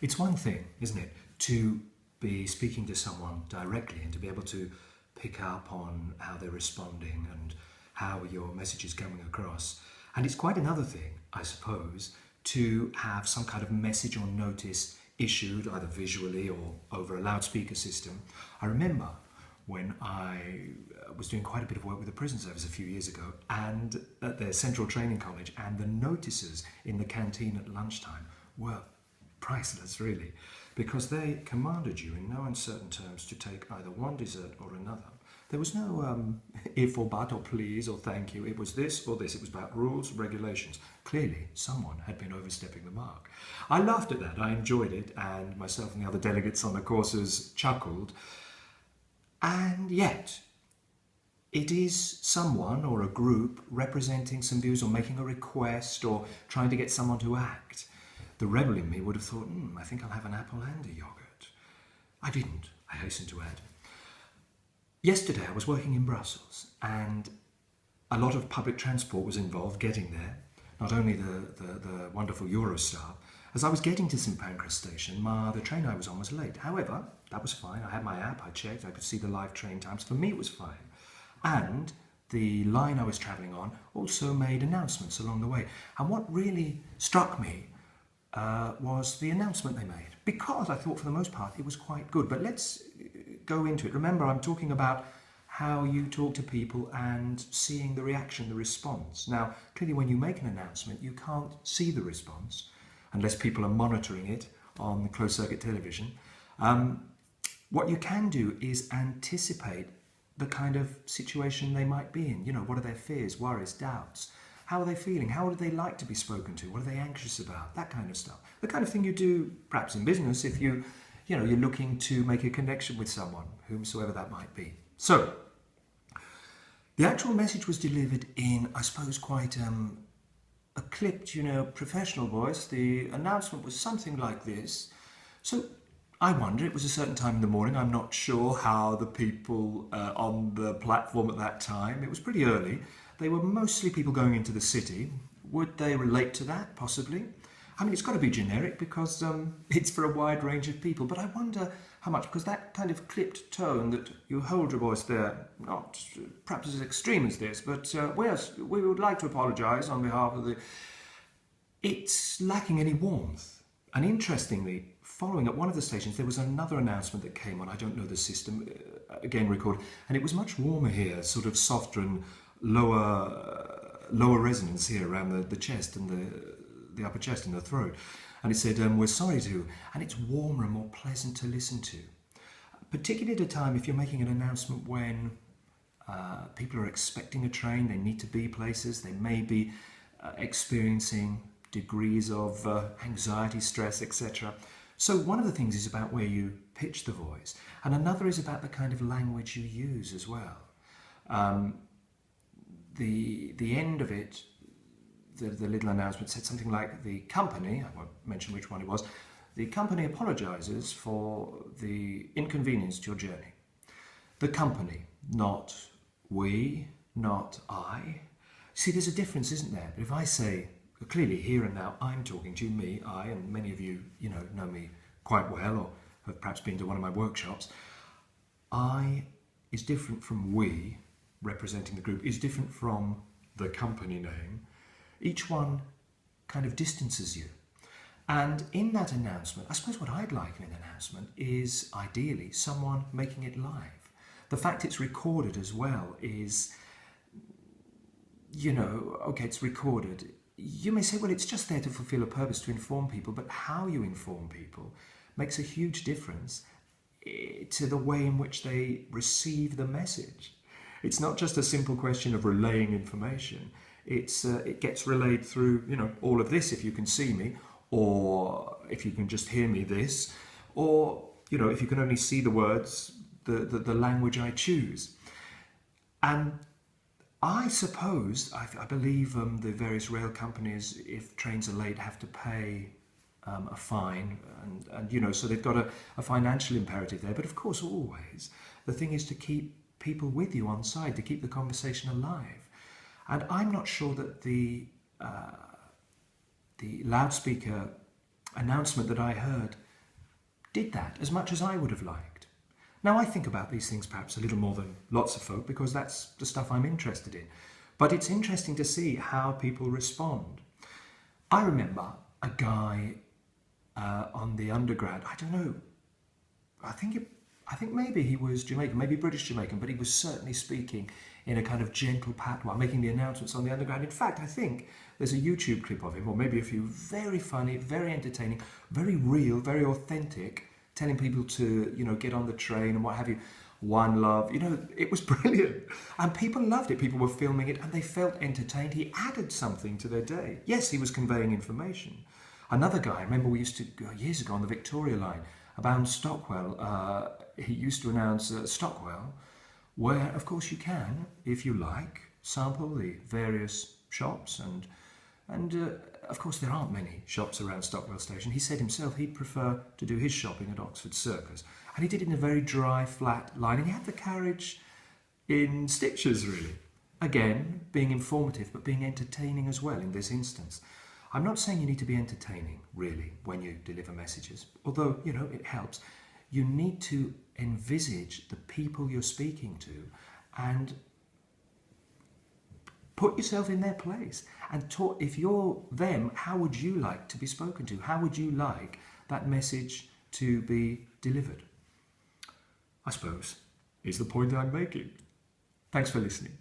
It's one thing, isn't it, to be speaking to someone directly and to be able to pick up on how they're responding and how your message is coming across. And it's quite another thing, I suppose, to have some kind of message or notice issued either visually or over a loudspeaker system. I remember when I was doing quite a bit of work with the prison service a few years ago and at their central training college, and the notices in the canteen at lunchtime were priceless, really, because they commanded you in no uncertain terms to take either one dessert or another. There was no if or but or please or thank you. It was this or this. It was about rules, regulations. Clearly, someone had been overstepping the mark. I laughed at that. I enjoyed it, and myself and the other delegates on the courses chuckled. And yet, it is someone or a group representing some views or making a request or trying to get someone to act. The rebel in me would have thought, I think I'll have an apple and a yogurt. I didn't, I hasten to add. Yesterday I was working in Brussels and a lot of public transport was involved getting there, not only the wonderful Eurostar. As I was getting to St Pancras station, the train I was on was late. However, that was fine. I had my app, I checked, I could see the live train times. For me it was fine. And the line I was travelling on also made announcements along the way. And what really struck me was the announcement they made, because I thought for the most part it was quite good. But let's go into it. Remember, I'm talking about how you talk to people and seeing the reaction, the response. Now, clearly when you make an announcement, you can't see the response unless people are monitoring it on closed circuit television. What you can do is anticipate the kind of situation they might be in. You know, what are their fears, worries, doubts? How are they feeling? How would they like to be spoken to? What are they anxious about? That kind of stuff. The kind of thing you do perhaps in business if you're looking to make a connection with someone, whomsoever that might be. So, the actual message was delivered in, I suppose, quite a clipped, professional voice. The announcement was something like this. So, I wonder, it was a certain time in the morning. I'm not sure how the people on the platform at that time, it was pretty early. They were mostly people going into the city. Would they relate to that? Possibly. I mean, it's got to be generic because it's for a wide range of people. But I wonder how much, because that kind of clipped tone that you hold your voice there, not perhaps as extreme as this, but we would like to apologise on behalf of the... It's lacking any warmth. And interestingly, following at one of the stations, there was another announcement that came on. I don't know the system, again recorded, and it was much warmer here, sort of softer and lower resonance here around the chest and the upper chest and the throat. And it said, we're sorry to, and it's warmer and more pleasant to listen to. Particularly at a time if you're making an announcement when people are expecting a train, they need to be places, they may be experiencing degrees of anxiety, stress, etc. So one of the things is about where you pitch the voice, and another is about the kind of language you use as well. The end of it, the little announcement said something like, the company, I won't mention which one it was, the company apologises for the inconvenience to your journey. The company, not we, not I. See, there's a difference, isn't there? But if I say, clearly here and now, I'm talking to me, I, and many of you, know me quite well or have perhaps been to one of my workshops. I is different from we, representing the group, is different from the company name. Each one kind of distances you. And in that announcement, I suppose what I'd like in an announcement is ideally someone making it live. The fact it's recorded as well is, okay, it's recorded. You may say, well, it's just there to fulfill a purpose, to inform people, but how you inform people makes a huge difference to the way in which they receive the message. It's not just a simple question of relaying information. It gets relayed through, all of this, if you can see me, or if you can just hear me, this, or, if you can only see the words, the language I choose. And I suppose, I believe the various rail companies, if trains are late, have to pay a fine, and so they've got a financial imperative there. But of course, always, the thing is to keep people with you on side, to keep the conversation alive. And I'm not sure that the loudspeaker announcement that I heard did that as much as I would have liked. Now, I think about these things perhaps a little more than lots of folk because that's the stuff I'm interested in. But it's interesting to see how people respond. I remember a guy on the undergrad, I don't know, I think maybe he was Jamaican, maybe British Jamaican, but he was certainly speaking in a kind of gentle patois, making the announcements on the underground. In fact, I think there's a YouTube clip of him, or maybe a few, very funny, very entertaining, very real, very authentic, telling people to, get on the train and what have you. One love, it was brilliant. And people loved it. People were filming it and they felt entertained. He added something to their day. Yes, he was conveying information. Another guy, I remember we used to go years ago on the Victoria line, about Stockwell. He used to announce Stockwell, where, of course, you can, if you like, sample the various shops. And of course, there aren't many shops around Stockwell Station. He said himself he'd prefer to do his shopping at Oxford Circus. And he did it in a very dry, flat line. And he had the carriage in stitches, really. Again, being informative, but being entertaining as well in this instance. I'm not saying you need to be entertaining, really, when you deliver messages. Although, it helps. You need to envisage the people you're speaking to and put yourself in their place and talk. If you're them, how would you like to be spoken to? How would you like that message to be delivered? I suppose is the point I'm making. Thanks for listening.